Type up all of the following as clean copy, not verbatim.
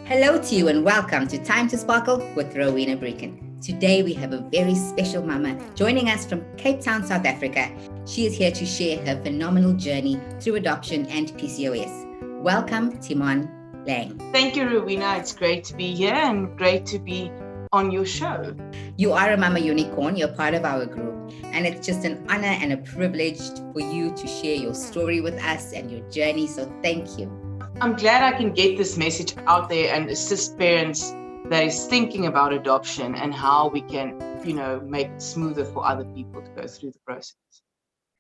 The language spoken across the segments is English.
Hello to you and welcome to Time to Sparkle with Rowena Brykin. Today we have a very special mama joining us from Cape Town, South Africa. She is here to share her phenomenal journey through adoption and PCOS. Welcome, Timon, Laing. Thank you, Rowena. It's great to be here and great to be on your show. You are a mama unicorn. You're part of our group. And it's just an honor and a privilege for you to share your story with us and your journey. So thank you. I'm glad I can get this message out there and assist parents that is thinking about adoption and how we can, make it smoother for other people to go through the process.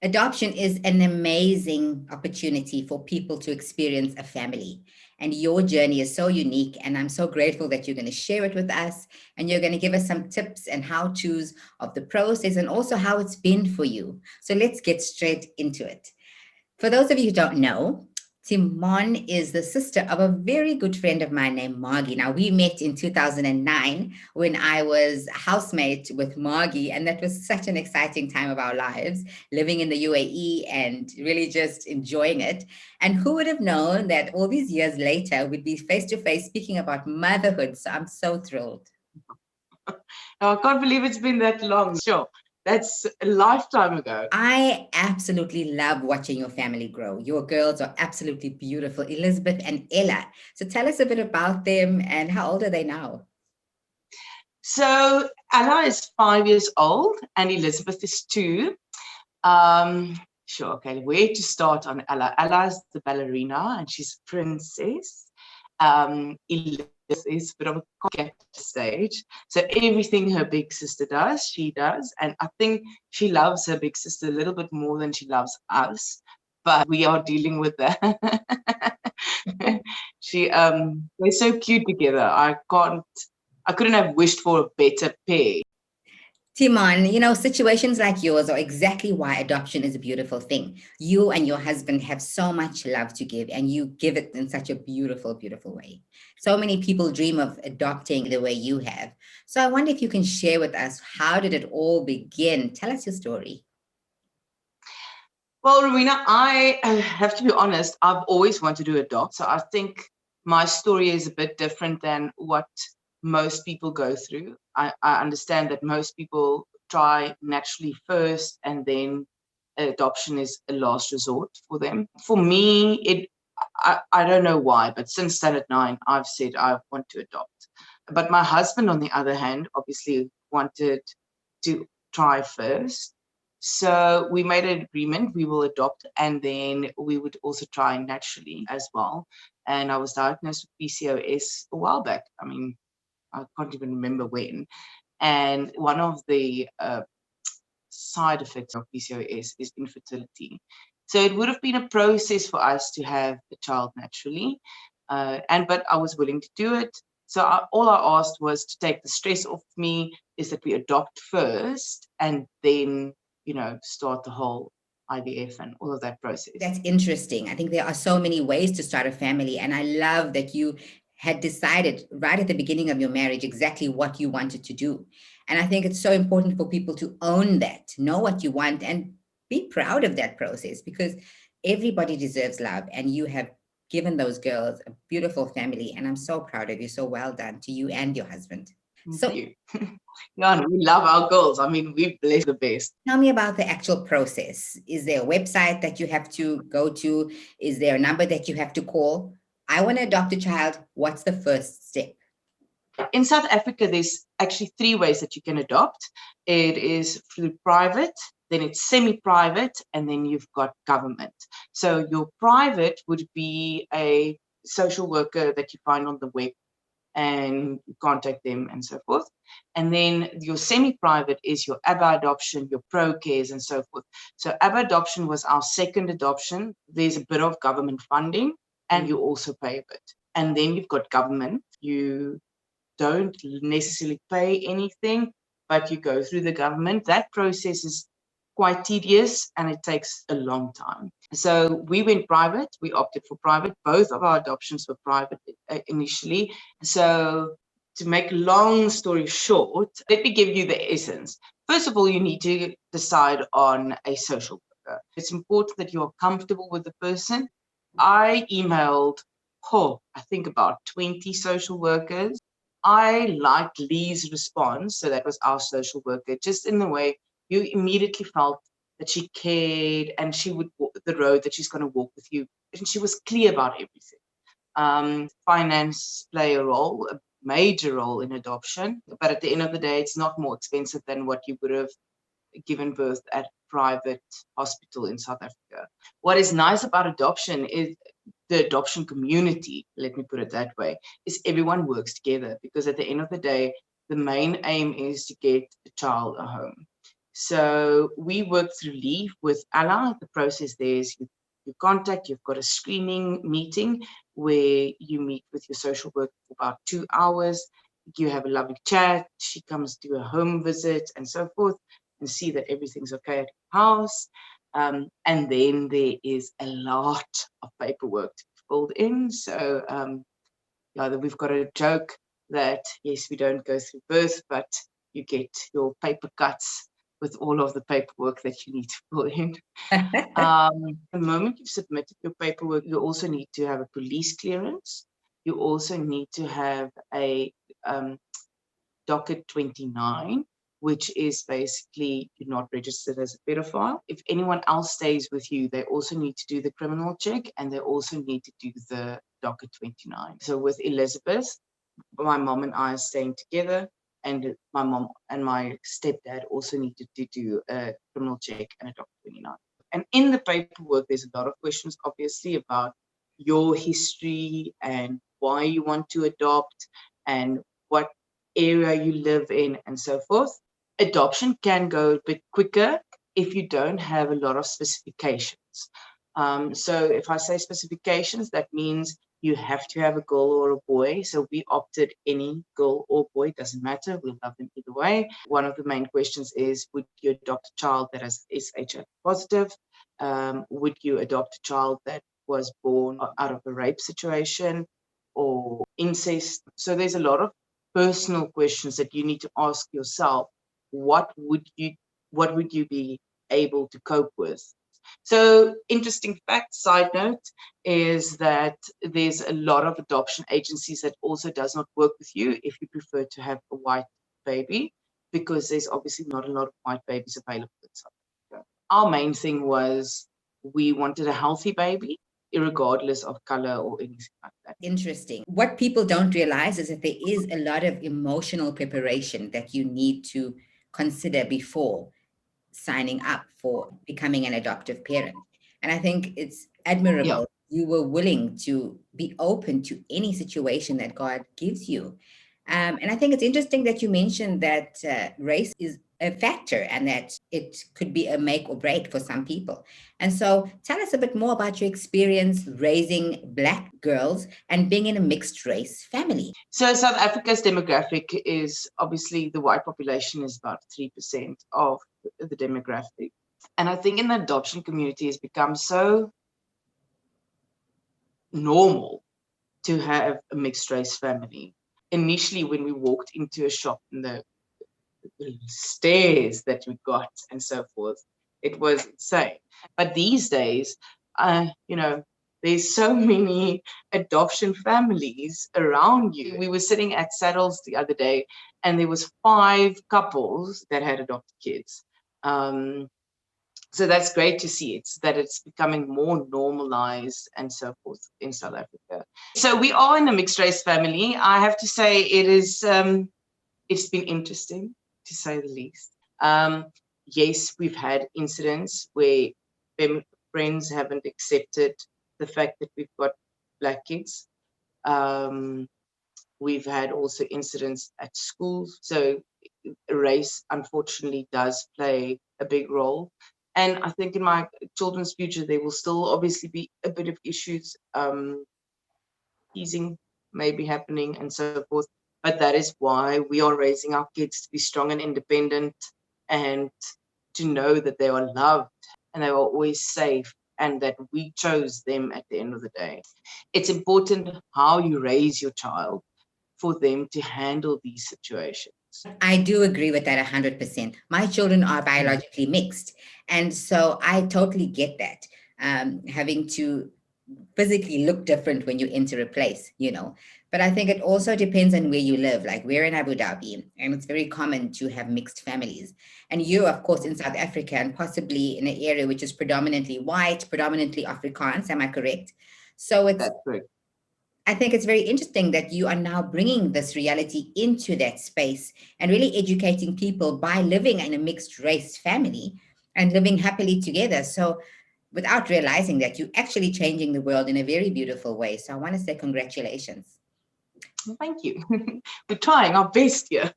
Adoption is an amazing opportunity for people to experience a family. And your journey is so unique. And I'm so grateful that you're going to share it with us. And you're going to give us some tips and how-tos of the process and also how it's been for you. So let's get straight into it. For those of you who don't know, Timon is the sister of a very good friend of mine named Margie. Now, we met in 2009 when I was housemate with Margie, and that was such an exciting time of our lives, living in the UAE and really just enjoying it. And who would have known that all these years later, we'd be face-to-face speaking about motherhood. So I'm so thrilled. I can't believe it's been that long. Sure. That's a lifetime ago. I absolutely love watching your family grow. Your girls are absolutely beautiful, Elizabeth and Ella. So tell us a bit about them and how old are they now? So Ella is 5 years old and Elizabeth is 2. Sure, okay, where to start on Ella? Ella is the ballerina and she's a princess. Elizabeth is a bit of a cocky at the stage. So everything her big sister does, she does. And I think she loves her big sister a little bit more than she loves us. But we are dealing with that. They're so cute together. I couldn't have wished for a better pair. Timon, situations like yours are exactly why adoption is a beautiful thing. You and your husband have so much love to give, and you give it in such a beautiful, beautiful way. So many people dream of adopting the way you have. So I wonder if you can share with us, how did it all begin? Tell us your story. Well, Rowena, I have to be honest, I've always wanted to adopt. So I think my story is a bit different than what most people go through. I understand that most people try naturally first and then adoption is a last resort for them. For me, I don't know why, but since standard 9, I've said I want to adopt. But my husband, on the other hand, obviously wanted to try first. So we made an agreement, we will adopt, and then we would also try naturally as well. And I was diagnosed with PCOS a while back. I mean, I can't even remember when. And one of the side effects of PCOS is infertility. So it would have been a process for us to have a child naturally. But I was willing to do it. So all I asked was to take the stress off me, is that we adopt first and then, start the whole IVF and all of that process. That's interesting. I think there are so many ways to start a family. And I love that you had decided right at the beginning of your marriage exactly what you wanted to do. And I think it's so important for people to own that, know what you want, and be proud of that process, because everybody deserves love. And you have given those girls a beautiful family. And I'm so proud of you. So well done to you and your husband. Thank you. Yeah, we love our girls. I mean, we bless the best. Tell me about the actual process. Is there a website that you have to go to? Is there a number that you have to call? I want to adopt a child. What's the first step? In South Africa, there's actually 3 ways that you can adopt. It is through private, then it's semi-private, and then you've got government. So your private would be a social worker that you find on the web and you contact them and so forth. And then your semi-private is your ABBA adoption, your ProCares and so forth. So ABBA adoption was our second adoption. There's a bit of government funding and you also pay a bit. And then you've got government. You don't necessarily pay anything, but you go through the government. That process is quite tedious and it takes a long time. So we went private. We opted for private. Both of our adoptions were private initially. So to make a long story short, let me give you the essence. First of all, you need to decide on a social worker. It's important that you're comfortable with the person. I emailed I think about 20 social workers. I liked Lee's response, so that was our social worker, just in the way you immediately felt that she cared and she would walk the road that she's going to walk with you. And she was clear about everything. Finance play a role, a major role in adoption, but at the end of the day, it's not more expensive than what you would have given birth at private hospital in South Africa. What is nice about adoption is the adoption community, let me put it that way, is everyone works together, because at the end of the day, the main aim is to get the child a home. So we work through Leave with Ella. The process there is you contact, you've got a screening meeting where you meet with your social worker for about 2 hours. You have a lovely chat. She comes do a home visit and so forth, and see that everything's okay at your house. And then there is a lot of paperwork to be filled in. So we've got a joke that, yes, we don't go through birth, but you get your paper cuts with all of the paperwork that you need to fill in. The moment you've submitted your paperwork, you also need to have a police clearance. You also need to have a docket 29, which is basically you're not registered as a pedophile. If anyone else stays with you, they also need to do the criminal check, and they also need to do the docket 29. So with Elizabeth, my mom and I are staying together, and my mom and my stepdad also needed to do a criminal check and a docket 29. And in the paperwork, there's a lot of questions, obviously, about your history and why you want to adopt and what area you live in and so forth. Adoption can go a bit quicker if you don't have a lot of specifications. So if I say specifications, that means you have to have a girl or a boy. So we opted any girl or boy, doesn't matter, we'll love them either way. One of the main questions is, would you adopt a child that is HIV positive? Would you adopt a child that was born out of a rape situation or incest? So there's a lot of personal questions that you need to ask yourself. What would you be able to cope with? So interesting fact, side note, is that there's a lot of adoption agencies that also does not work with you if you prefer to have a white baby, because there's obviously not a lot of white babies available in South Africa. Our main thing was we wanted a healthy baby, regardless of color or anything like that. Interesting. What people don't realize is that there is a lot of emotional preparation that you need to consider before signing up for becoming an adoptive parent. And I think it's admirable. Yeah. You were willing to be open to any situation that God gives you. And I think it's interesting that you mentioned that race is a factor and that it could be a make or break for some people. And so tell us a bit more about your experience raising Black girls and being in a mixed race family. So South Africa's demographic is obviously the white population is about 3% of the demographic. And I think in the adoption community it's become so normal to have a mixed race family. Initially, when we walked into a shop and the stares that we got and so forth, it was insane. But these days, there's so many adoption families around you. We were sitting at Saddles the other day, and there was 5 couples that had adopted kids. So that's great to see. It's becoming more normalized and so forth in South Africa. So we are in a mixed race family. I have to say it's been interesting, to say the least. Yes, we've had incidents where friends haven't accepted the fact that we've got Black kids. We've had also incidents at schools. So race, unfortunately, does play a big role. And I think in my children's future, there will still obviously be a bit of issues, teasing maybe happening and so forth. But that is why we are raising our kids to be strong and independent, and to know that they are loved and they are always safe, and that we chose them at the end of the day. It's important how you raise your child for them to handle these situations. I do agree with that 100%. My children are biologically mixed. And so I totally get that. Having to physically look different when you enter a place, But I think it also depends on where you live. Like we're in Abu Dhabi, and it's very common to have mixed families. And you're, of course, in South Africa and possibly in an area which is predominantly white, predominantly Afrikaans. Am I correct? So That's correct. I think it's very interesting that you are now bringing this reality into that space and really educating people by living in a mixed race family and living happily together. So without realizing that you're actually changing the world in a very beautiful way. So I want to say congratulations. Well, thank you. We're trying our best here.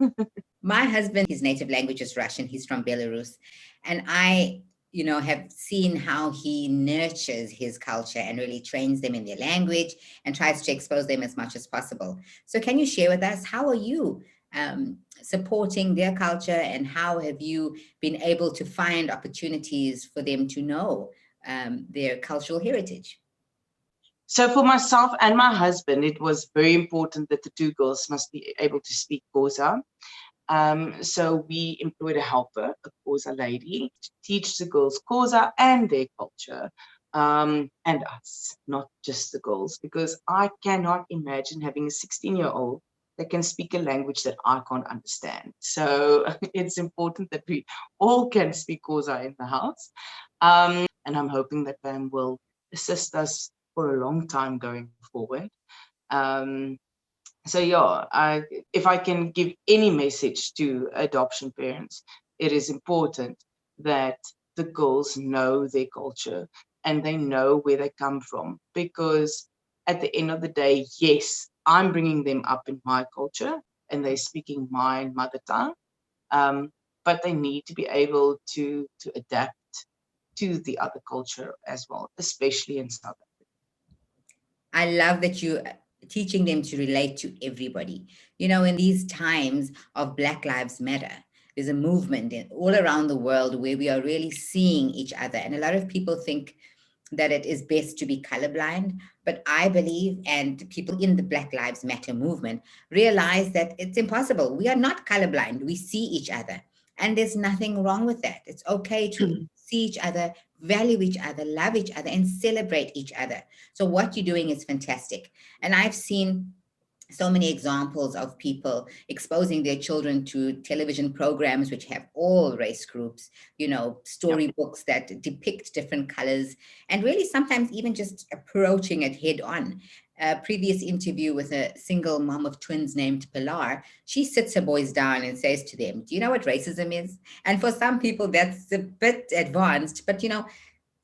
My husband, his native language is Russian. He's from Belarus. And I, have seen how he nurtures his culture and really trains them in their language and tries to expose them as much as possible. So can you share with us, how are you supporting their culture, and how have you been able to find opportunities for them to know their cultural heritage? So for myself and my husband, it was very important that the two girls must be able to speak Xhosa. So we employed a helper, a Xhosa lady, to teach the girls Xhosa and their culture, and us, not just the girls, because I cannot imagine having a 16-year-old that can speak a language that I can't understand. So it's important that we all can speak Xhosa in the house. And I'm hoping that Pam will assist us for a long time going forward. So yeah, if I can give any message to adoption parents, it is important that the girls know their culture and they know where they come from, because at the end of the day, yes, I'm bringing them up in my culture and they're speaking my mother tongue, but they need to be able to adapt to the other culture as well, especially in South Africa. I love that you teaching them to relate to everybody. In these times of Black Lives Matter, there's a movement all around the world where we are really seeing each other. And a lot of people think that it is best to be colorblind. But I believe, and people in the Black Lives Matter movement realize that it's impossible. We are not colorblind. We see each other. And there's nothing wrong with that. It's okay to see each other, value each other, love each other, and celebrate each other. So what you're doing is fantastic. And I've seen so many examples of people exposing their children to television programs which have all race groups, storybooks that depict different colors, and really sometimes even just approaching it head on. A previous interview with a single mom of twins named Pilar, she sits her boys down and says to them, do you know what racism is? And for some people, that's a bit advanced, but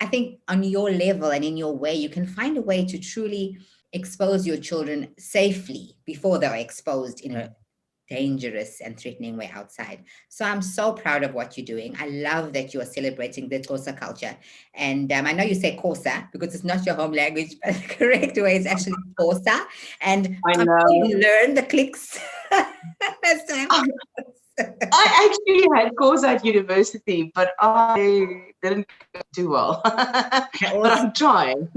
I think on your level and in your way, you can find a way to truly expose your children safely before they're exposed in a dangerous and threatening way outside. So I'm so proud of what you're doing. I love that you are celebrating the Xhosa culture. And I know you say Xhosa because it's not your home language, but the correct way is actually Xhosa. And I I'm sure know. you learn the clicks as time I actually had course at university, but I didn't go too well. I But also I'm trying.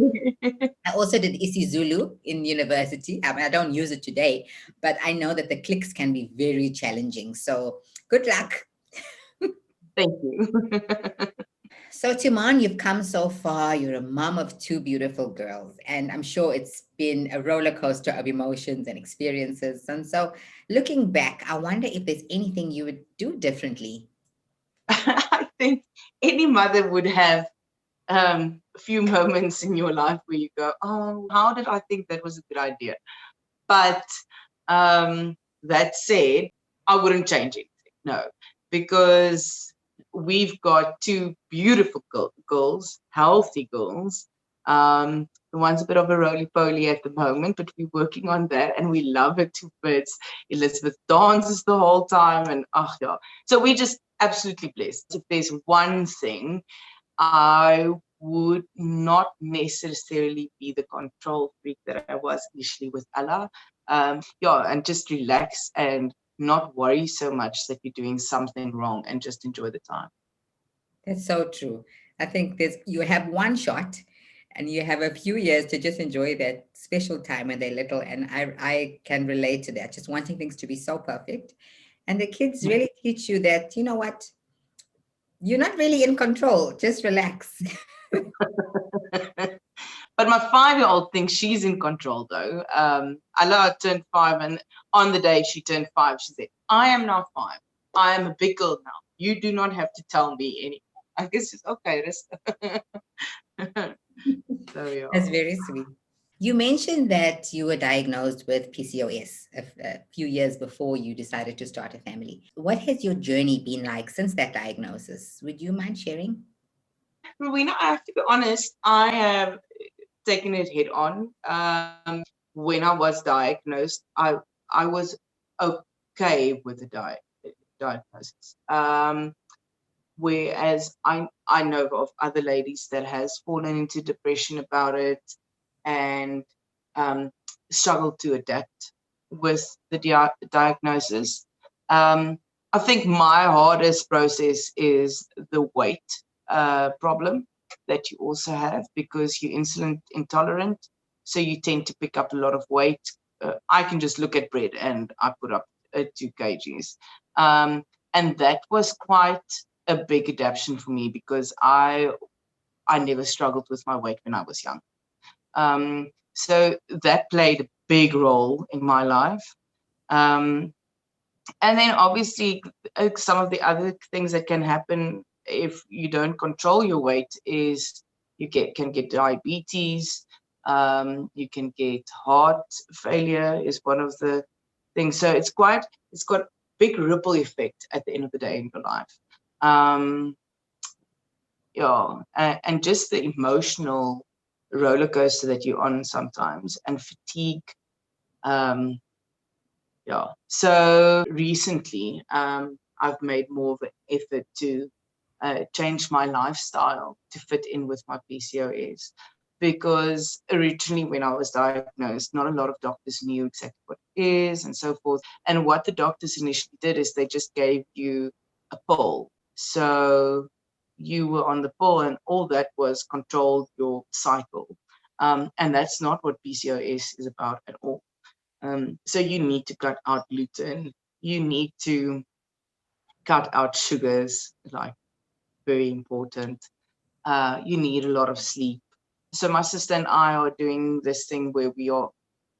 I also did isiZulu in university. I mean, I don't use it today, but I know that the clicks can be very challenging. So good luck. Thank you. So Timon, you've come so far. You're a mom of two beautiful girls, and I'm sure it's been a roller coaster of emotions and experiences. And so looking back, I wonder if there's anything you would do differently. I think any mother would have a few moments in your life where you go, oh, how did I think that was a good idea? But that said, I wouldn't change anything, no, because we've got two beautiful girls, healthy girls. The one's a bit of a roly-poly at the moment, but we're working on that, and we love it to bits. Elizabeth dances the whole time, and yeah. So we're just absolutely blessed. If there's one thing, I would not necessarily be the control freak that I was initially with Ella. And just relax and not worry so much that you're doing something wrong, and just enjoy the time. That's so true. I think you have one shot and you have a few years to just enjoy that special time when they're little. And I can relate to that, just wanting things to be so perfect. And the kids really teach you that, you know what, you're not really in control, just relax. But my 5-year-old thinks she's in control, though. I know I turned 5, and on the day she turned 5, she said, "I am now 5. I am a big girl now. You do not have to tell me anymore." I guess it's okay. So yeah. That's very sweet. You mentioned that you were diagnosed with PCOS a few years before you decided to start a family. What has your journey been like since that diagnosis? Would you mind sharing? Rowena, I have to be honest, I have taken it head on. When I was diagnosed, I was okay with the diagnosis. Whereas I know of other ladies that has fallen into depression about it and um, struggled to adapt with the diagnosis. I think my hardest process is the weight problem that you also have because you're insulin intolerant, so you tend to pick up a lot of weight. I can just look at bread and I put up 2 kgs, and that was quite a big adaptation for me because I never struggled with my weight when I was young. So that played a big role in my life. And then obviously some of the other things that can happen if you don't control your weight is you can get diabetes, you can get heart failure is one of the things. So it's got big ripple effect at the end of the day in your life. Yeah, and just the emotional roller coaster that you're on sometimes and fatigue. Um, yeah. So recently, I've made more of an effort to change my lifestyle to fit in with my PCOS. Because originally, when I was diagnosed, not a lot of doctors knew exactly what it is and so forth. And what the doctors initially did is they just gave you a pill. So you were on the pill, and all that was controlled your cycle. And that's not what PCOS is about at all. So you need to cut out gluten. You need to cut out sugars, like very important. You need a lot of sleep. So my sister and I are doing this thing where we are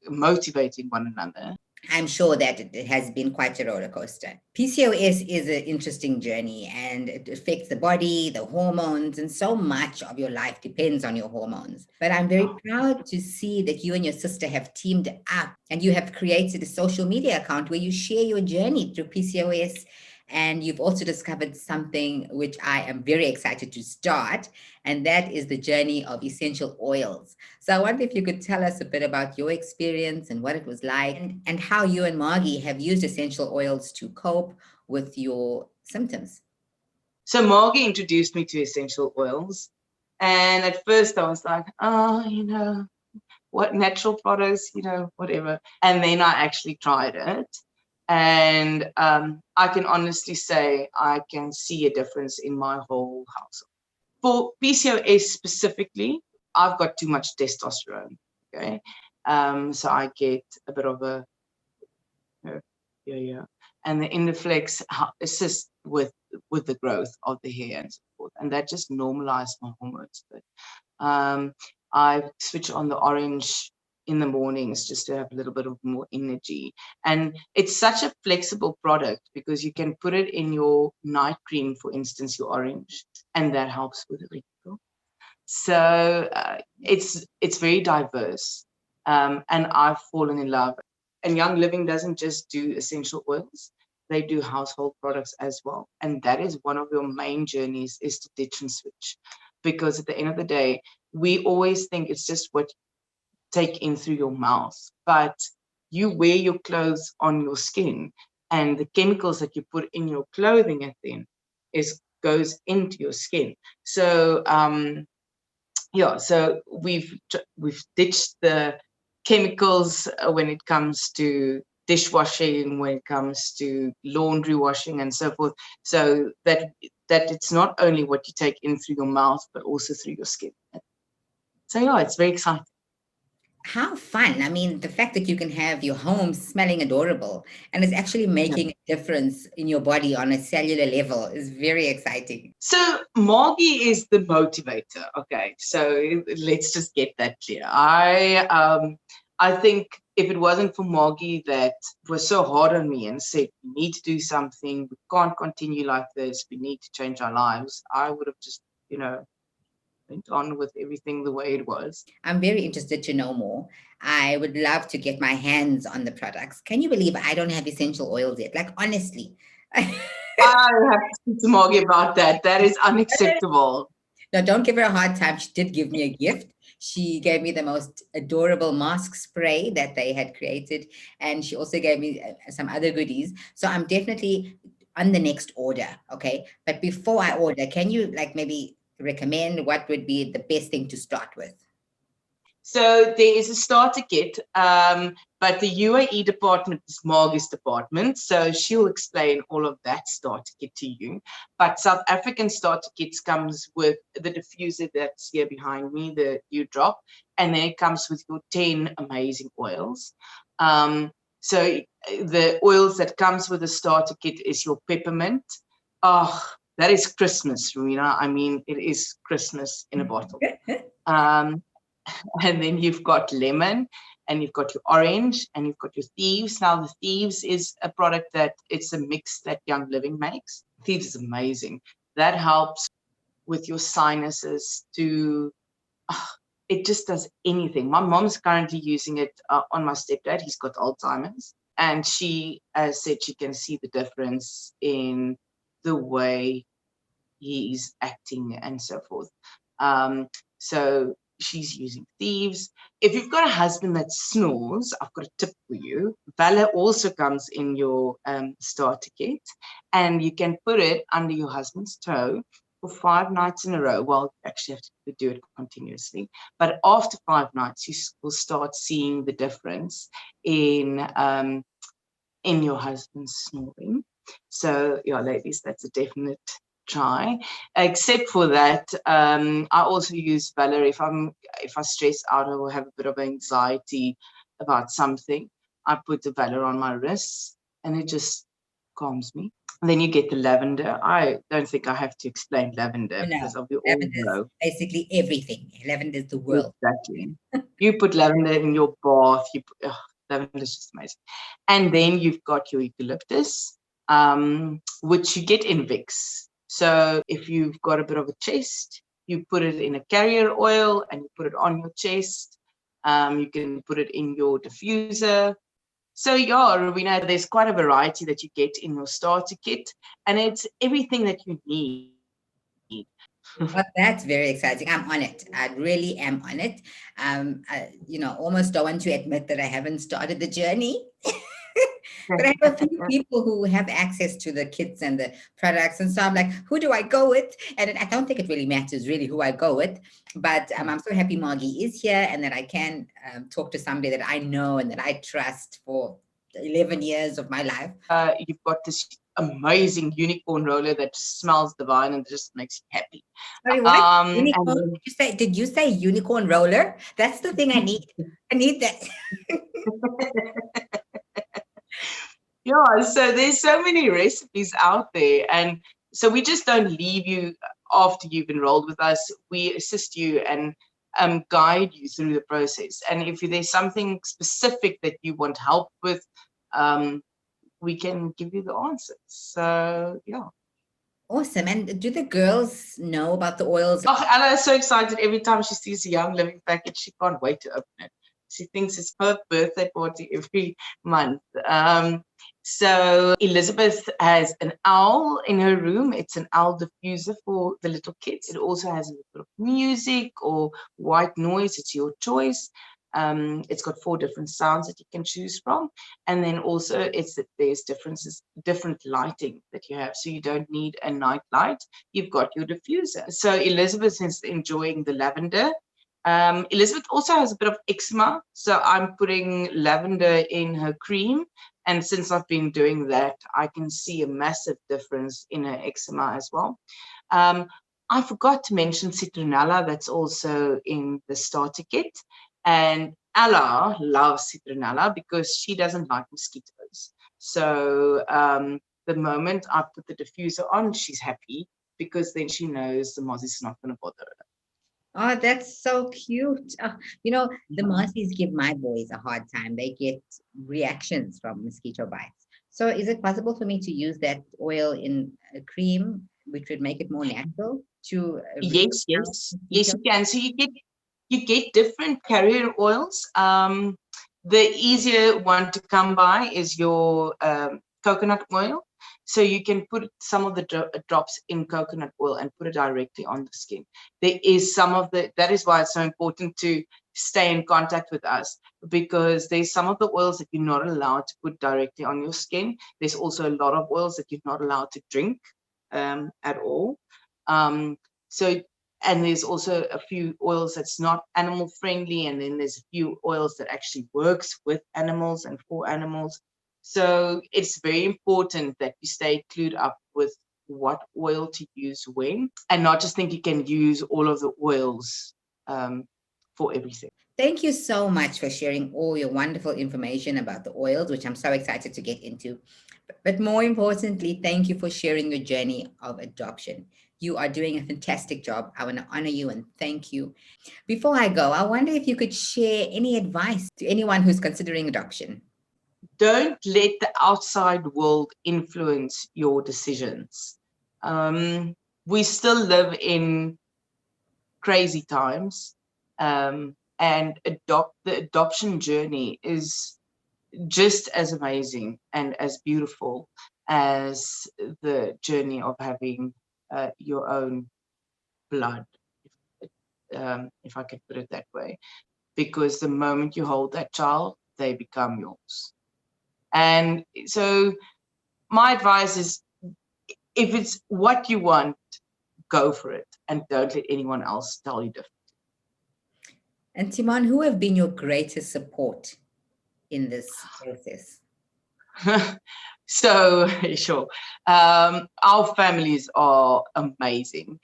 motivating one another. I'm sure that it has been quite a roller coaster. PCOS is an interesting journey and it affects the body, the hormones, and so much of your life depends on your hormones. But I'm very proud to see that you and your sister have teamed up and you have created a social media account where you share your journey through PCOS. And you've also discovered something which I am very excited to start, and that is the journey of essential oils. So I wonder if you could tell us a bit about your experience and what it was like, and how you and Margie have used essential oils to cope with your symptoms. So Margie introduced me to essential oils. And at first I was like, oh, what natural products, whatever. And then I actually tried it. And I can honestly say I can see a difference in my whole household. For PCOS specifically, I've got too much testosterone. Okay. So I get a bit of a, yeah. And the Indiflex assists with the growth of the hair and so forth. And that just normalized my hormones. But I switch on the orange in the mornings just to have a little bit of more energy. And it's such a flexible product because you can put it in your night cream, for instance, your orange, and that helps with the wrinkle. So it's very diverse. And I've fallen in love. And Young Living doesn't just do essential oils, they do household products as well. And that is one of your main journeys, is to ditch and switch. Because at the end of the day, we always think it's just what you take in through your mouth, but you wear your clothes on your skin, and the chemicals that you put in your clothing at the end goes into your skin. So so we've ditched the chemicals when it comes to dishwashing, when it comes to laundry washing and so forth, so that it's not only what you take in through your mouth but also through your skin. So yeah, it's very exciting. How fun. I mean, the fact that you can have your home smelling adorable and it's actually making a difference in your body on a cellular level is very exciting. So Margie is the motivator. Okay, so let's just get that clear. I think if it wasn't for Margie that was so hard on me and said we need to do something, we can't continue like this, we need to change our lives, I would have just, went on with everything the way it was. I'm very interested to know more. I would love to get my hands on the products. Can you believe I don't have essential oils yet? Like, honestly. I have to speak to Margie about that. That is unacceptable. Now, don't give her a hard time. She did give me a gift. She gave me the most adorable mask spray that they had created. And she also gave me some other goodies. So I'm definitely on the next order. Okay. But before I order, can you like maybe recommend what would be the best thing to start with? So there is a starter kit, but the UAE department is Margie's department, so she'll explain all of that starter kit to you. But South African starter kits comes with the diffuser that's here behind me, the Dewdrop, and then it comes with your 10 amazing oils. So the oils that comes with the starter kit is your peppermint. Oh, that is Christmas, Rowena. I mean, it is Christmas in a bottle. And then you've got lemon, and you've got your orange, and you've got your Thieves. Now, the Thieves is a product that it's a mix that Young Living makes. Thieves is amazing. That helps with your sinuses it just does anything. My mom's currently using it on my stepdad. He's got Alzheimer's, and she said she can see the difference in the way he's acting and so forth. So she's using Thieves. If you've got a husband that snores, I've got a tip for you. Valor also comes in your starter kit, and you can put it under your husband's toe for 5 nights in a row. Well, you actually have to do it continuously, but after 5 nights, you will start seeing the difference in your husband's snoring. So, yeah, ladies, that's a definite try. Except for that, I also use Valor if I stress out or have a bit of anxiety about something. I put the Valor on my wrists, and it just calms me. And then you get the lavender. I don't think I have to explain lavender because we all Lavender is know. basically everything. Lavender is the world. Exactly. You put lavender in your bath. Lavender is just amazing. And then you've got your eucalyptus, which you get in Vicks. So if you've got a bit of a chest, you put it in a carrier oil and you put it on your chest. You can put it in your diffuser. So yeah, Rowena, there's quite a variety that you get in your starter kit, and it's everything that you need. Well, that's very exciting. I'm on it. I really am on it. Almost don't want to admit that I haven't started the journey. But I have a few people who have access to the kits and the products. And so I'm like, who do I go with? And I don't think it really matters really who I go with. But I'm so happy Margie is here and that I can talk to somebody that I know and that I trust for 11 years of my life. You've got this amazing unicorn roller that just smells divine and just makes you happy. Sorry, what? Unicorn? Did you say unicorn roller? That's the thing I need. I need that. Yeah, so there's so many recipes out there, and so we just don't leave you after you've enrolled with us. We assist you and guide you through the process. And if there's something specific that you want help with, we can give you the answers. So yeah. Awesome. And do the girls know about the oils? Oh, Ella is so excited every time she sees a Young Living package. She can't wait to open it. She thinks it's her birthday party every month. So Elizabeth has an owl in her room. It's an owl diffuser for the little kids. It also has a little of music or white noise. It's your choice. It's got 4 different sounds that you can choose from. And then also there's different lighting that you have. So you don't need a night light. You've got your diffuser. So Elizabeth is enjoying the lavender. Elizabeth also has a bit of eczema. So I'm putting lavender in her cream. And since I've been doing that, I can see a massive difference in her eczema as well. I forgot to mention Citronella. That's also in the starter kit. And Ella loves Citronella because she doesn't like mosquitoes. So the moment I put the diffuser on, she's happy because then she knows the moth is not going to bother her. Oh, that's so cute. The Yeah. Marcies give my boys a hard time. They get reactions from mosquito bites. So is it possible for me to use that oil in a cream, which would make it more natural to rid out Yes, mosquitoes? you can. So you get different carrier oils. The easier one to come by is your coconut oil. So you can put some of the drops in coconut oil and put it directly on the skin. There is that is why it's so important to stay in contact with us, because there's some of the oils that you're not allowed to put directly on your skin. There's also a lot of oils that you're not allowed to drink at all. So, and there's also a few oils that's not animal friendly, and then there's a few oils that actually works with animals and for animals. So it's very important that you stay clued up with what oil to use when, and not just think you can use all of the oils for everything. Thank you so much for sharing all your wonderful information about the oils, which I'm so excited to get into. But more importantly, thank you for sharing your journey of adoption. You are doing a fantastic job. I want to honor you and thank you. Before I go, I wonder if you could share any advice to anyone who's considering adoption. Don't let the outside world influence your decisions. We still live in crazy times, and the adoption journey is just as amazing and as beautiful as the journey of having your own blood, if I could put it that way. Because the moment you hold that child, they become yours. And so my advice is, if it's what you want, go for it, and don't let anyone else tell you different. And Timon, who have been your greatest support in this process? So sure, our families are amazing.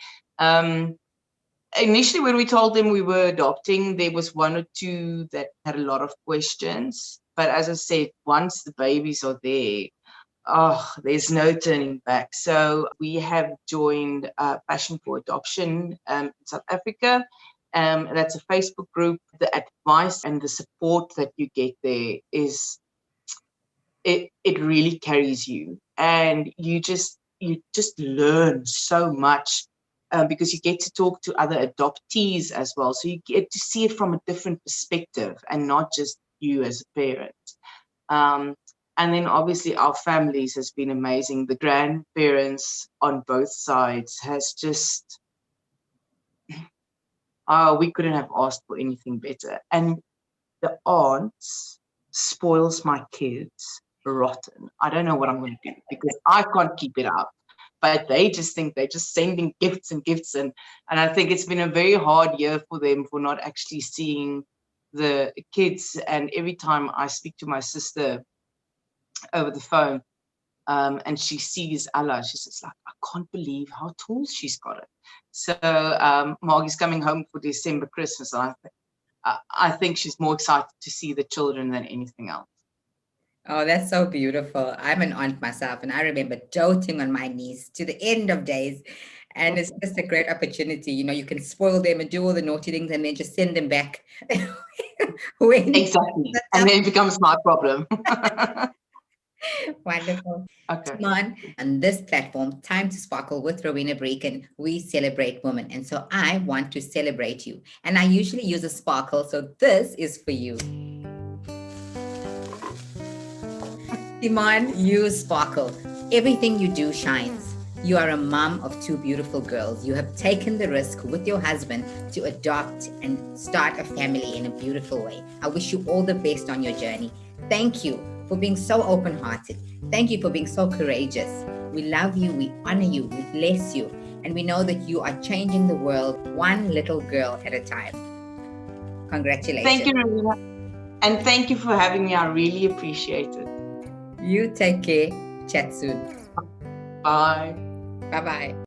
Initially, when we told them we were adopting, there was one or two that had a lot of questions, but as I said, once the babies are there, there's no turning back. So we have joined Passion for Adoption in South Africa. That's a Facebook group. The advice and the support that you get there is, it really carries you, and you just learn so much, because you get to talk to other adoptees as well. So you get to see it from a different perspective and not just you as a parent. And then obviously our families has been amazing. The grandparents on both sides has just, we couldn't have asked for anything better. And the aunts spoils my kids rotten. I don't know what I'm going to do, because I can't keep it up. But they just think they're just sending gifts and gifts. And I think it's been a very hard year for them for not actually seeing the kids. And every time I speak to my sister over the phone, and she sees Ella, she's just like, I can't believe how tall she's got it. So Margie's coming home for December Christmas, and I think she's more excited to see the children than anything else. Oh, that's so beautiful. I'm an aunt myself, and I remember doting on my niece to the end of days. And it's just a great opportunity. You can spoil them and do all the naughty things and then just send them back. Exactly. And then it becomes my problem. Wonderful. Okay. Timon, on this platform, Time to Sparkle with Rowena Brykin, we celebrate women. And so I want to celebrate you. And I usually use a sparkle, so this is for you. Timon, you sparkle. Everything you do shines. You are a mom of two beautiful girls. You have taken the risk with your husband to adopt and start a family in a beautiful way. I wish you all the best on your journey. Thank you for being so open-hearted. Thank you for being so courageous. We love you, we honor you, we bless you, and we know that you are changing the world one little girl at a time. Congratulations. Thank you, Rowena. And thank you for having me. I really appreciate it. You take care. Chat soon. Bye. Bye-bye.